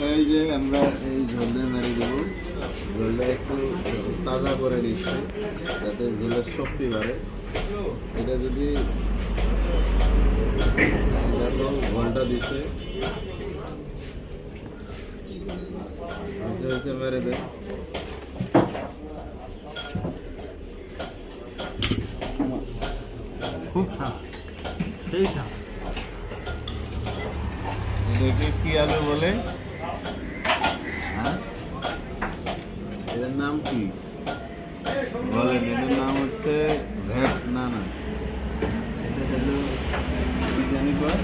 এই যে আমরা এই ঝোলে মেরে দেবো, ঝোলটা একটু তাজা করে নিচ্ছি যাতে ঝোলের শক্তি বাড়ে। এটা যদি দেখো ঘন্টা দিচ্ছে মেরে দেয়। খুব স্বাদ, সেই স্বাদ। এটাকে কি আলু বলে? হ্যাঁ, এটার নাম কি বলেন? এটার নাম হচ্ছে ভ্যাট। না না, এটা হলো কি জানি কয়,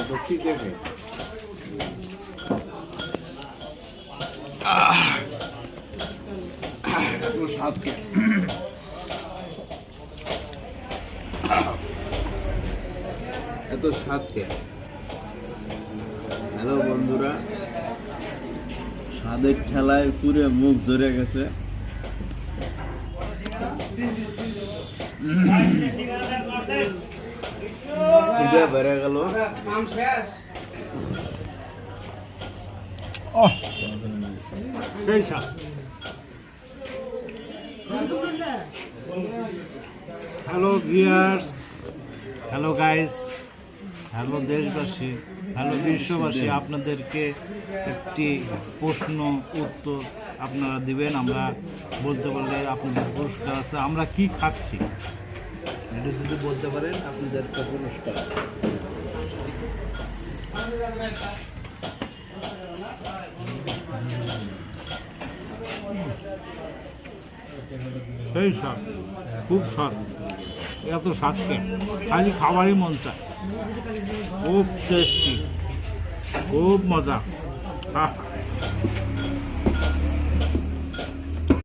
তো কি দেখে স্বাদকে এত স্বাদকে। হ্যালো বন্ধুরা, স্বাদের ঠেলায় পুরে মুখ ধরে গেছে। খিদে বেড়ে গেল। সেই স্বাদ। Hello viewers, hello guys, hello দেশবাসী, হ্যালো বিশ্ববাসী। আপনাদেরকে একটি প্রশ্ন উত্তর আপনারা দিবেন, আমরা বলতে পারলে আপনাদের পুরস্কার আছে। আমরা কি খাচ্ছি এটা যদি বলতে পারেন আপনাদের একটা পুরস্কার আছে। সেই স্বাদ, খুব স্বাদ। এত স্বাদকে খালি খাবারই মন চায়। খুব টেস্টি, খুব মজা।